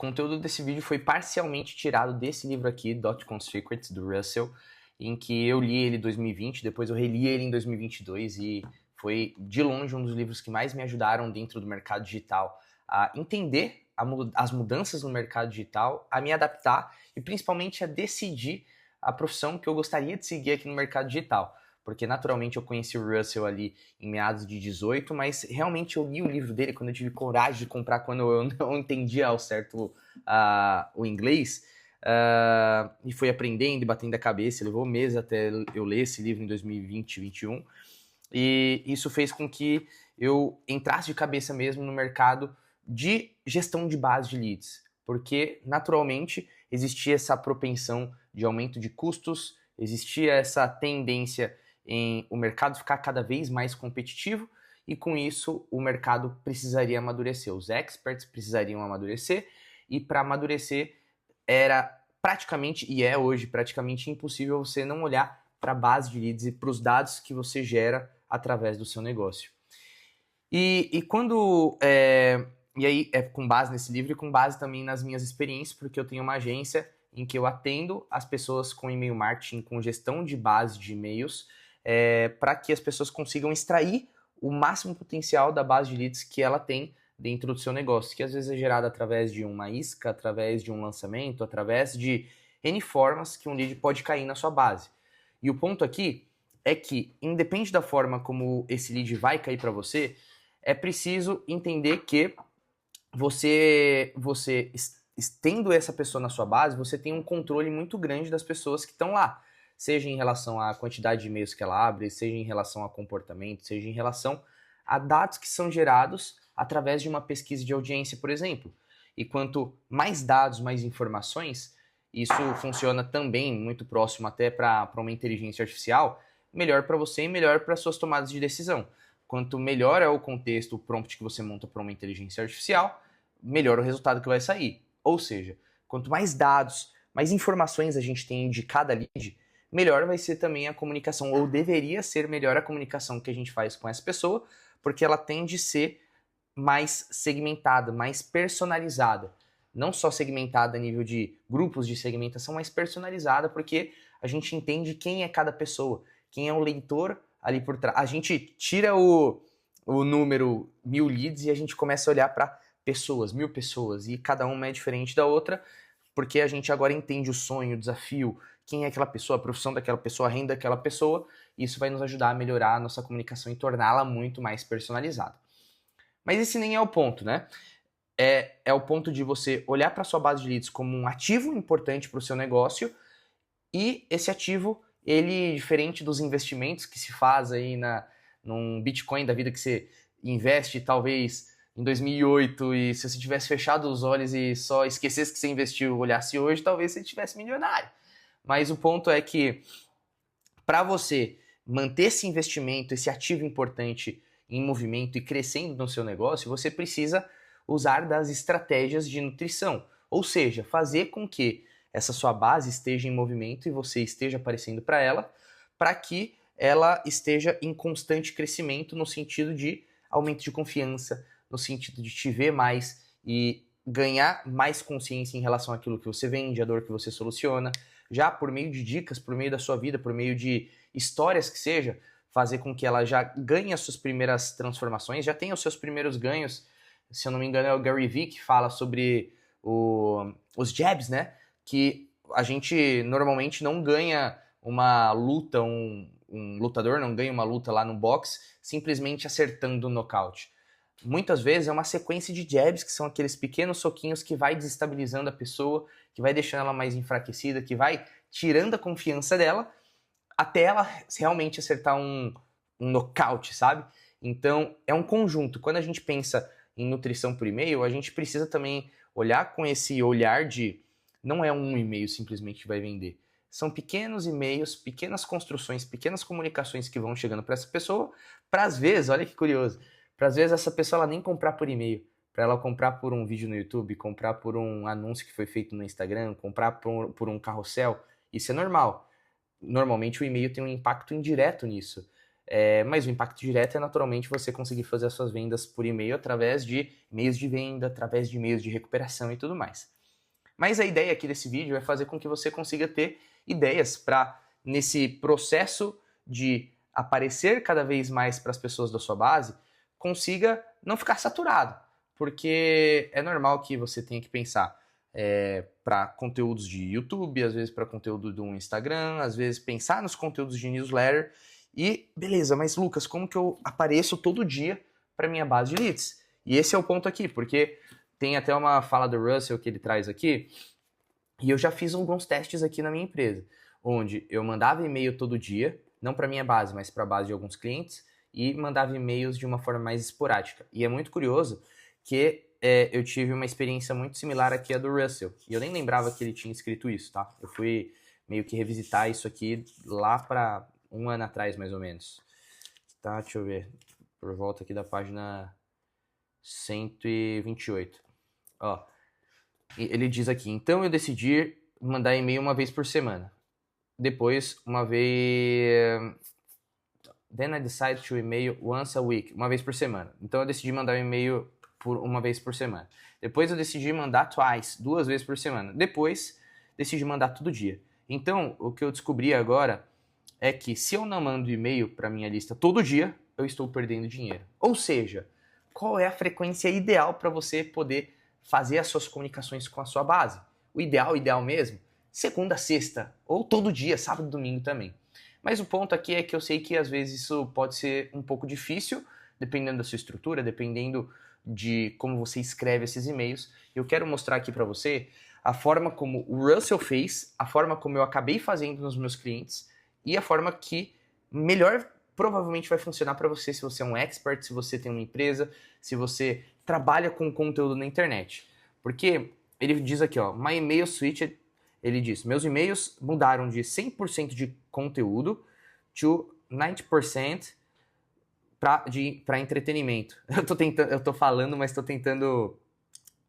conteúdo desse vídeo foi parcialmente tirado desse livro aqui, Dotcom Secrets, do Russell, em que eu li ele em 2020, depois eu reli ele em 2022 e foi, de longe, um dos livros que mais me ajudaram dentro do mercado digital a entender as mudanças no mercado digital, a me adaptar e principalmente a decidir a profissão que eu gostaria de seguir aqui no mercado digital. Porque naturalmente eu conheci o Russell ali em meados de 18, mas realmente eu li o livro dele quando eu tive coragem de comprar, quando eu não entendia ao certo o inglês, e fui aprendendo e batendo a cabeça. Levou meses até eu ler esse livro em 2020, 2021, e isso fez com que eu entrasse de cabeça mesmo no mercado de gestão de base de leads, porque naturalmente existia essa propensão de aumento de custos, existia essa tendência em o mercado ficar cada vez mais competitivo, e com isso o mercado precisaria amadurecer, os experts precisariam amadurecer, e para amadurecer era praticamente, e é hoje praticamente impossível você não olhar para a base de leads e para os dados que você gera através do seu negócio. E quando... e aí é com base nesse livro e com base também nas minhas experiências, porque eu tenho uma agência em que eu atendo as pessoas com e-mail marketing, com gestão de base de e-mails, para que as pessoas consigam extrair o máximo potencial da base de leads que ela tem dentro do seu negócio, que às vezes é gerada através de uma isca, através de um lançamento, através de N formas que um lead pode cair na sua base. E o ponto aqui é que, independente da forma como esse lead vai cair para você, é preciso entender que você tendo essa pessoa na sua base, você tem um controle muito grande das pessoas que estão lá, seja em relação à quantidade de e-mails que ela abre, seja em relação a comportamento, seja em relação a dados que são gerados através de uma pesquisa de audiência, por exemplo. E quanto mais dados, mais informações, isso funciona também muito próximo até para uma inteligência artificial, melhor para você e melhor para suas tomadas de decisão. Quanto melhor é o contexto, o prompt que você monta para uma inteligência artificial, melhor o resultado que vai sair. Ou seja, quanto mais dados, mais informações a gente tem de cada lead, melhor vai ser também a comunicação, ou deveria ser melhor a comunicação que a gente faz com essa pessoa, porque ela tende a ser mais segmentada, mais personalizada. Não só segmentada a nível de grupos de segmentação, mas personalizada, porque a gente entende quem é cada pessoa, quem é o leitor ali por trás. A gente tira o número 1000 leads e a gente começa a olhar para pessoas, 1000 pessoas, e cada uma é diferente da outra, porque a gente agora entende o sonho, o desafio, quem é aquela pessoa, a profissão daquela pessoa, a renda daquela pessoa, e isso vai nos ajudar a melhorar a nossa comunicação e torná-la muito mais personalizada. Mas esse nem é o ponto, né? É o ponto de você olhar para a sua base de leads como um ativo importante para o seu negócio, e esse ativo, ele, diferente dos investimentos que se faz aí num Bitcoin da vida, que você investe talvez em 2008, e se você tivesse fechado os olhos e só esquecesse que você investiu, olhasse hoje, talvez você estivesse milionário. Mas o ponto é que, para você manter esse investimento, esse ativo importante em movimento e crescendo no seu negócio, você precisa usar das estratégias de nutrição. Ou seja, fazer com que essa sua base esteja em movimento e você esteja aparecendo para ela, para que ela esteja em constante crescimento no sentido de aumento de confiança, no sentido de te ver mais e ganhar mais consciência em relação àquilo que você vende, a dor que você soluciona, já por meio de dicas, por meio da sua vida, por meio de histórias que seja, fazer com que ela já ganhe as suas primeiras transformações, já tenha os seus primeiros ganhos. Se eu não me engano é o Gary Vee que fala sobre os jabs, né? Que a gente normalmente não ganha uma luta, um lutador não ganha uma luta lá no boxe simplesmente acertando o nocaute. Muitas vezes é uma sequência de jabs, que são aqueles pequenos soquinhos que vai desestabilizando a pessoa, que vai deixando ela mais enfraquecida, que vai tirando a confiança dela, até ela realmente acertar um nocaute, sabe? Então, é um conjunto. Quando a gente pensa em nutrição por e-mail, a gente precisa também olhar com esse olhar de não é um e-mail simplesmente que vai vender. São pequenos e-mails, pequenas construções, pequenas comunicações que vão chegando para essa pessoa, para às vezes, olha que curioso, para às vezes essa pessoa ela nem comprar por e-mail, para ela comprar por um vídeo no YouTube, comprar por um anúncio que foi feito no Instagram, comprar por um carrossel. Isso é normal. Normalmente o e-mail tem um impacto indireto nisso. Mas o impacto direto é naturalmente você conseguir fazer as suas vendas por e-mail através de e-mails de venda, através de e-mails de recuperação e tudo mais. Mas a ideia aqui desse vídeo é fazer com que você consiga ter ideias para, nesse processo de aparecer cada vez mais para as pessoas da sua base, consiga não ficar saturado. Porque é normal que você tenha que pensar para conteúdos de YouTube, às vezes para conteúdo do Instagram, às vezes pensar nos conteúdos de newsletter. E beleza, mas Lucas, como que eu apareço todo dia para minha base de leads? E esse é o ponto aqui, porque tem até uma fala do Russell que ele traz aqui, e eu já fiz alguns testes aqui na minha empresa, onde eu mandava e-mail todo dia, não para minha base, mas para a base de alguns clientes, e mandava e-mails de uma forma mais esporádica. E é muito curioso que eu tive uma experiência muito similar aqui à do Russell, e eu nem lembrava que ele tinha escrito isso, tá? Eu fui meio que revisitar isso aqui lá para 1 ano atrás, mais ou menos. Tá, deixa eu ver. Por volta aqui da página 128. Ó, ele diz aqui, então eu decidi mandar e-mail uma vez por semana. Depois, uma vez... Then I decided to email once a week, uma vez por semana. Então eu decidi mandar um e-mail por uma vez por semana. Depois eu decidi mandar twice, 2 vezes por semana. Depois, decidi mandar todo dia. Então, o que eu descobri agora é que se eu não mando e-mail para minha lista todo dia, eu estou perdendo dinheiro. Ou seja, qual é a frequência ideal para você poder fazer as suas comunicações com a sua base? O ideal mesmo, segunda a sexta, ou todo dia, sábado e domingo também. Mas o ponto aqui é que eu sei que às vezes isso pode ser um pouco difícil, dependendo da sua estrutura, dependendo de como você escreve esses e-mails. Eu quero mostrar aqui para você a forma como o Russell fez, a forma como eu acabei fazendo nos meus clientes e a forma que melhor provavelmente vai funcionar para você se você é um expert, se você tem uma empresa, se você trabalha com conteúdo na internet. Porque ele diz aqui, ó, my email switched, ele diz, meus e-mails mudaram de 100% de conteúdo to 90% para entretenimento. Eu tô falando, mas tô tentando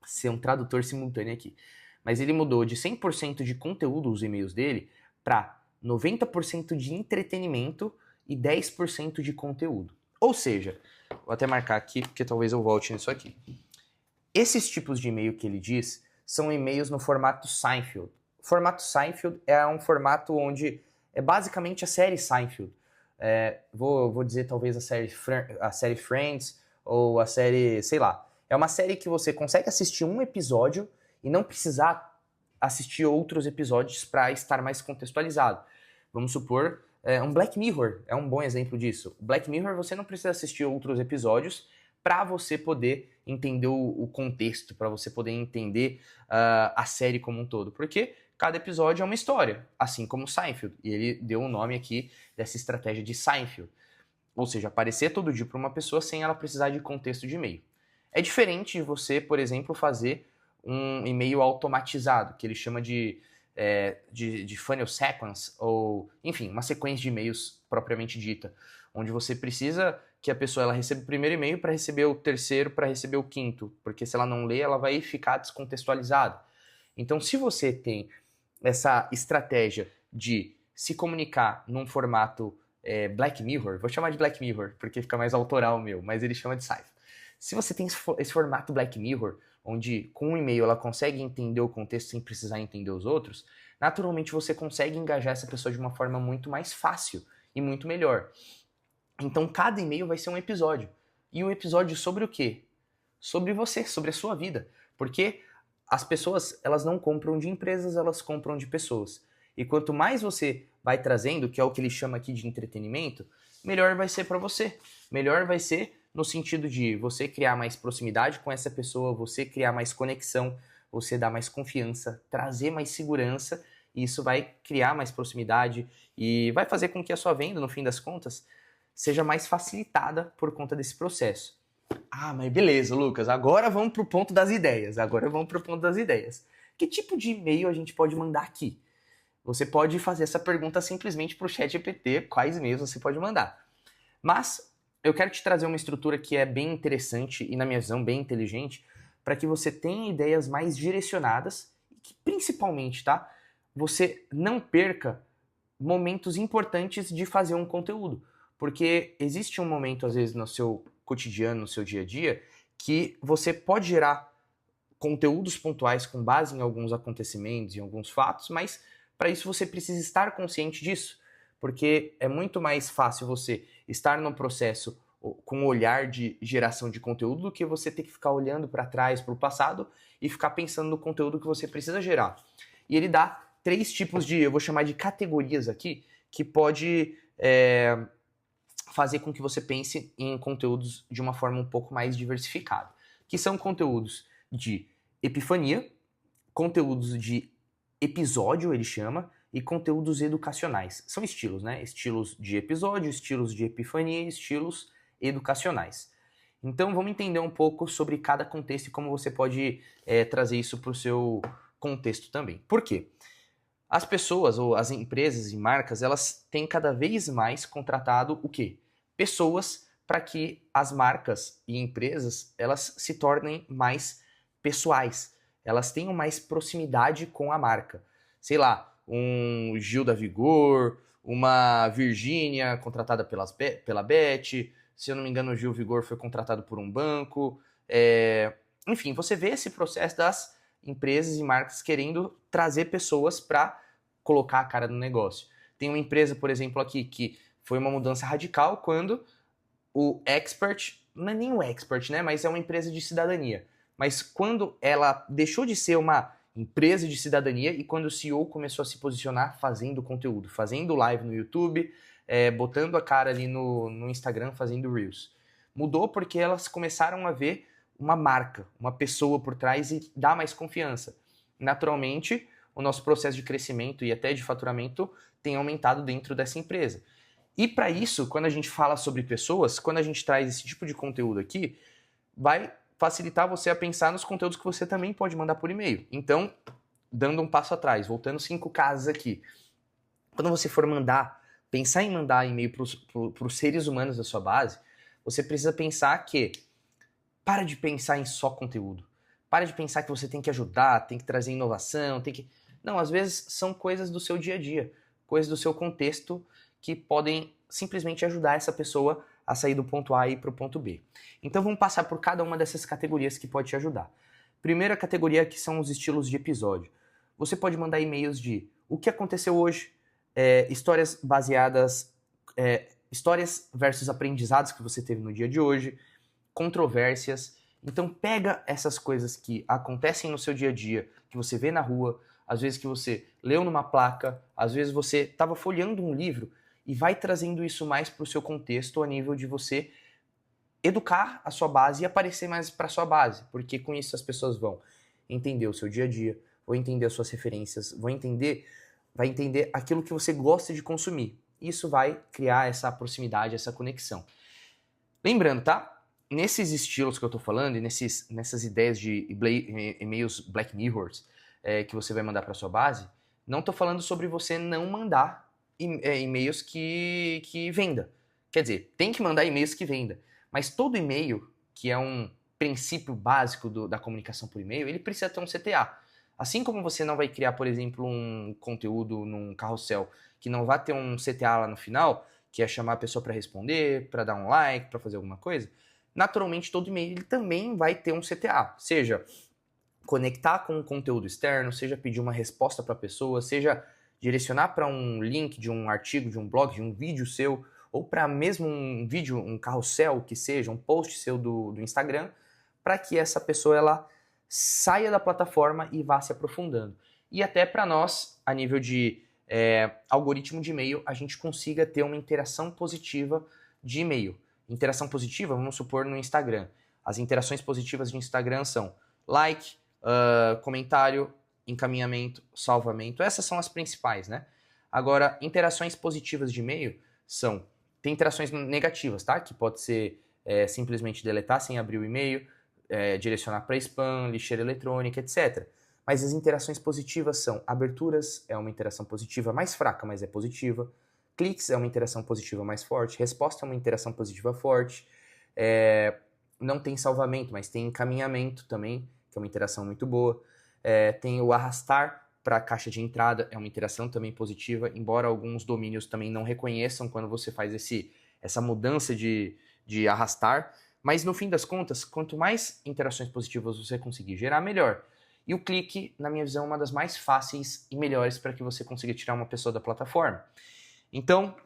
ser um tradutor simultâneo aqui. Mas ele mudou de 100% de conteúdo os e-mails dele para 90% de entretenimento e 10% de conteúdo. Ou seja, vou até marcar aqui, porque talvez eu volte nisso aqui. Esses tipos de e-mail que ele diz são e-mails no formato Seinfeld. O formato Seinfeld é um formato onde é basicamente a série Seinfeld. Vou dizer talvez a série Friends ou a série, sei lá. É uma série que você consegue assistir um episódio e não precisar assistir outros episódios para estar mais contextualizado. Vamos supor, um Black Mirror é um bom exemplo disso. Black Mirror você não precisa assistir outros episódios para você poder entender o contexto, para você poder entender a série como um todo. Porque cada episódio é uma história, assim como Seinfeld. E ele deu um nome aqui dessa estratégia de Seinfeld. Ou seja, aparecer todo dia para uma pessoa sem ela precisar de contexto de e-mail. É diferente de você, por exemplo, fazer um e-mail automatizado, que ele chama de funnel sequence, ou, enfim, uma sequência de e-mails propriamente dita, onde você precisa que a pessoa ela receba o primeiro e-mail para receber o terceiro, para receber o quinto, porque se ela não ler, ela vai ficar descontextualizada. Então, se você tem essa estratégia de se comunicar num formato Black Mirror, vou chamar de Black Mirror, porque fica mais autoral meu, mas ele chama de Seinfeld. Se você tem esse formato Black Mirror, onde com um e-mail ela consegue entender o contexto sem precisar entender os outros, naturalmente você consegue engajar essa pessoa de uma forma muito mais fácil e muito melhor. Então cada e-mail vai ser um episódio. E um episódio sobre o quê? Sobre você, sobre a sua vida. Porque as pessoas, elas não compram de empresas, elas compram de pessoas. E quanto mais você vai trazendo, que é o que ele chama aqui de entretenimento, melhor vai ser para você. Melhor vai ser no sentido de você criar mais proximidade com essa pessoa, você criar mais conexão, você dar mais confiança, trazer mais segurança, e isso vai criar mais proximidade e vai fazer com que a sua venda, no fim das contas, seja mais facilitada por conta desse processo. Ah, mas beleza, Lucas, agora vamos pro ponto das ideias. Que tipo de e-mail a gente pode mandar aqui? Você pode fazer essa pergunta simplesmente pro ChatGPT, quais e-mails você pode mandar. Mas eu quero te trazer uma estrutura que é bem interessante e, na minha visão, bem inteligente, para que você tenha ideias mais direcionadas e que, principalmente, tá, você não perca momentos importantes de fazer um conteúdo. Porque existe um momento, às vezes, no seu cotidiano, no seu dia a dia, que você pode gerar conteúdos pontuais com base em alguns acontecimentos, em alguns fatos, mas para isso você precisa estar consciente disso, porque é muito mais fácil você estar no processo com um olhar de geração de conteúdo do que você ter que ficar olhando para trás, para o passado e ficar pensando no conteúdo que você precisa gerar. E ele dá 3 tipos de, eu vou chamar de categorias aqui, que pode fazer com que você pense em conteúdos de uma forma um pouco mais diversificada, que são conteúdos de epifania, conteúdos de episódio, ele chama, e conteúdos educacionais. São estilos, né? Estilos de episódio, estilos de epifania e estilos educacionais. Então vamos entender um pouco sobre cada contexto e como você pode trazer isso para o seu contexto também. Por quê? As pessoas ou as empresas e marcas, elas têm cada vez mais contratado o quê? Pessoas para que as marcas e empresas elas se tornem mais pessoais, elas tenham mais proximidade com a marca. Sei lá, um Gil da Vigor, uma Virgínia contratada pela Beth, se eu não me engano o Gil Vigor foi contratado por um banco. Enfim, você vê esse processo das empresas e marcas querendo trazer pessoas para colocar a cara no negócio. Tem uma empresa, por exemplo, aqui que foi uma mudança radical quando o Expert, não é nem o Expert, né, mas é uma empresa de cidadania. Mas quando ela deixou de ser uma empresa de cidadania e quando o CEO começou a se posicionar fazendo conteúdo, fazendo live no YouTube, botando a cara ali no Instagram, fazendo Reels. Mudou porque elas começaram a ver uma marca, uma pessoa por trás e dar mais confiança. Naturalmente, o nosso processo de crescimento e até de faturamento tem aumentado dentro dessa empresa. E para isso, quando a gente fala sobre pessoas, quando a gente traz esse tipo de conteúdo aqui, vai facilitar você a pensar nos conteúdos que você também pode mandar por e-mail. Então, dando um passo atrás, voltando 5 casas aqui. Quando você for pensar em mandar e-mail para os seres humanos da sua base, você precisa pensar que para de pensar em só conteúdo. Para de pensar que você tem que ajudar, tem que trazer inovação, tem que... Não, às vezes são coisas do seu dia a dia, coisas do seu contexto que podem simplesmente ajudar essa pessoa a sair do ponto A e ir para o ponto B. Então vamos passar por cada uma dessas categorias que pode te ajudar. Primeira categoria que são os estilos de episódio. Você pode mandar e-mails de o que aconteceu hoje, histórias baseadas, histórias versus aprendizados que você teve no dia de hoje, controvérsias. Então pega essas coisas que acontecem no seu dia a dia, que você vê na rua, às vezes que você leu numa placa, às vezes você estava folheando um livro e vai trazendo isso mais para o seu contexto a nível de você educar a sua base e aparecer mais para a sua base, porque com isso as pessoas vão entender o seu dia a dia, vão entender as suas referências, vai entender aquilo que você gosta de consumir. Isso vai criar essa proximidade, essa conexão. Lembrando, tá? Nesses estilos que eu tô falando e nessas ideias de e-mails Black Mirrors que você vai mandar para sua base, não tô falando sobre você não mandar e-mails que venda. Quer dizer, tem que mandar e-mails que venda. Mas todo e-mail, que é um princípio básico da comunicação por e-mail, ele precisa ter um CTA. Assim como você não vai criar, por exemplo, um conteúdo num carrossel que não vai ter um CTA lá no final, que é chamar a pessoa para responder, para dar um like, para fazer alguma coisa, naturalmente todo e-mail ele também vai ter um CTA. Seja conectar com um conteúdo externo, seja pedir uma resposta para a pessoa, seja direcionar para um link de um artigo, de um blog, de um vídeo seu, ou para mesmo um vídeo, um carrossel que seja, um post seu do Instagram, para que essa pessoa ela saia da plataforma e vá se aprofundando. E até para nós, a nível de algoritmo de e-mail, a gente consiga ter uma interação positiva de e-mail. Interação positiva, vamos supor, no Instagram. As interações positivas de Instagram são like, comentário, encaminhamento, salvamento. Essas são as principais, né? Agora, interações positivas de e-mail tem interações negativas, tá? Que pode ser simplesmente deletar sem abrir o e-mail, direcionar para spam, lixeira eletrônica, etc. Mas as interações positivas são aberturas, é uma interação positiva mais fraca, mas é positiva. Cliques é uma interação positiva mais forte. Resposta é uma interação positiva forte. Não tem salvamento, mas tem encaminhamento também, que é uma interação muito boa. Tem o arrastar para a caixa de entrada, é uma interação também positiva, embora alguns domínios também não reconheçam quando você faz essa mudança de arrastar, mas no fim das contas, quanto mais interações positivas você conseguir gerar, melhor. E o clique, na minha visão, é uma das mais fáceis e melhores para que você consiga tirar uma pessoa da plataforma. Então,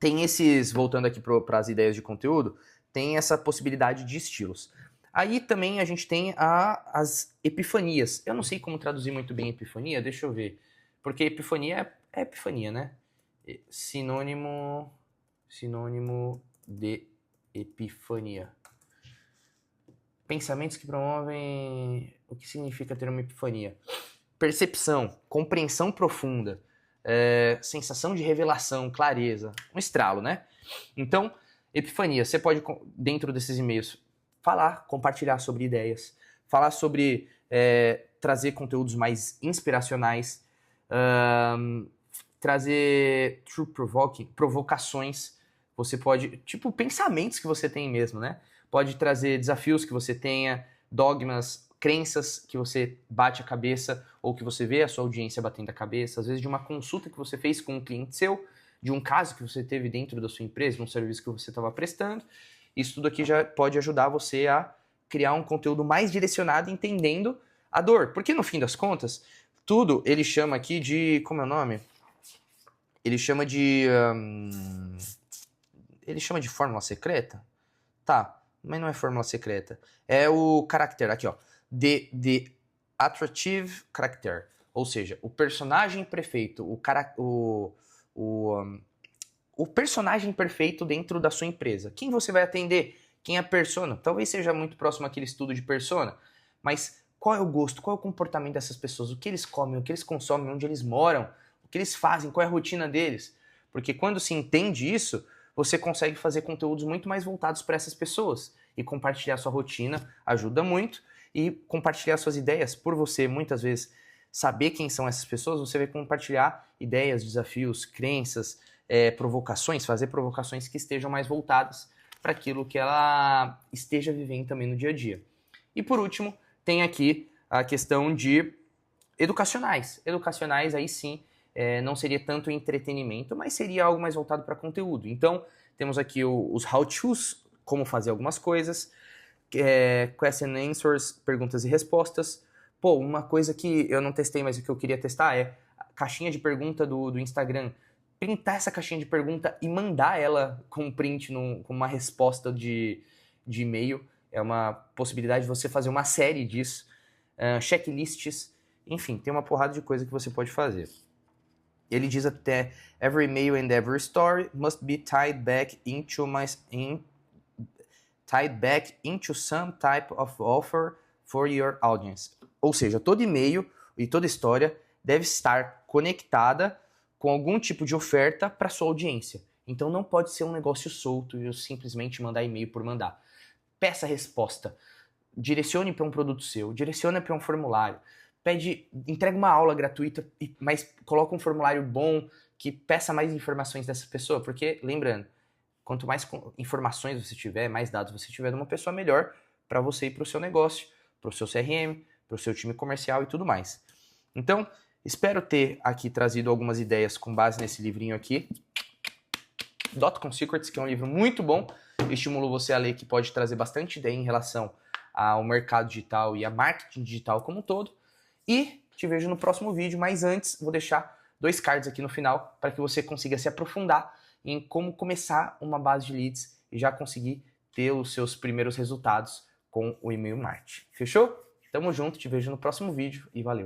tem esses, voltando aqui para as ideias de conteúdo, tem essa possibilidade de estilos. Aí também a gente tem as epifanias. Eu não sei como traduzir muito bem epifania, deixa eu ver. Porque epifania é epifania, né? Sinônimo de epifania. Pensamentos que promovem... O que significa ter uma epifania? Percepção, compreensão profunda, sensação de revelação, clareza, um estralo, né? Então, epifania, você pode, dentro desses e-mails, falar, compartilhar sobre ideias, falar sobre trazer conteúdos mais inspiracionais, trazer provocações, você pode, tipo, pensamentos que você tem mesmo, né? Pode trazer desafios que você tenha, dogmas, crenças que você bate a cabeça ou que você vê a sua audiência batendo a cabeça, às vezes de uma consulta que você fez com um cliente seu, de um caso que você teve dentro da sua empresa, de um serviço que você estava prestando. Isso tudo aqui já pode ajudar você a criar um conteúdo mais direcionado, entendendo a dor. Porque no fim das contas, tudo ele chama aqui de... Como é o nome? Ele chama de... Ele chama de fórmula secreta? Tá, mas não é fórmula secreta. É o character, aqui ó. The attractive character. Ou seja, o personagem perfeito, o personagem perfeito dentro da sua empresa. Quem você vai atender? Quem é a persona? Talvez seja muito próximo àquele estudo de persona, mas qual é o gosto, qual é o comportamento dessas pessoas? O que eles comem, o que eles consomem, onde eles moram, o que eles fazem, qual é a rotina deles? Porque quando se entende isso, você consegue fazer conteúdos muito mais voltados para essas pessoas. E compartilhar sua rotina ajuda muito. E compartilhar suas ideias, por você muitas vezes saber quem são essas pessoas, você vai compartilhar ideias, desafios, crenças, provocações, fazer provocações que estejam mais voltadas para aquilo que ela esteja vivendo também no dia a dia. E por último, tem aqui a questão de educacionais. Educacionais aí sim, não seria tanto entretenimento, mas seria algo mais voltado para conteúdo. Então, temos aqui os how-tos, como fazer algumas coisas, question and answers, perguntas e respostas. Pô, uma coisa que eu não testei, mas o que eu queria testar é a caixinha de pergunta do Instagram. Printar essa caixinha de pergunta e mandar ela com um print, com uma resposta de e-mail. É uma possibilidade de você fazer uma série disso. Checklists, enfim, tem uma porrada de coisa que você pode fazer. Ele diz até, every email and every story must be tied back into some type of offer for your audience. Ou seja, todo e-mail e toda história deve estar conectada com algum tipo de oferta para sua audiência. Então não pode ser um negócio solto e eu simplesmente mandar e-mail por mandar. Peça resposta, direcione para um produto seu, direcione para um formulário, entrega uma aula gratuita, mas coloca um formulário bom que peça mais informações dessa pessoa, porque, lembrando, quanto mais informações você tiver, mais dados você tiver de uma pessoa, melhor para você e para o seu negócio, para o seu CRM, para o seu time comercial e tudo mais. Então, espero ter aqui trazido algumas ideias com base nesse livrinho aqui, .com Secrets, que é um livro muito bom. Estimulo você a ler, que pode trazer bastante ideia em relação ao mercado digital e a marketing digital como um todo. E te vejo no próximo vídeo, mas antes vou deixar 2 cards aqui no final para que você consiga se aprofundar em como começar uma base de leads e já conseguir ter os seus primeiros resultados com o e-mail marketing. Fechou? Tamo junto, te vejo no próximo vídeo e valeu!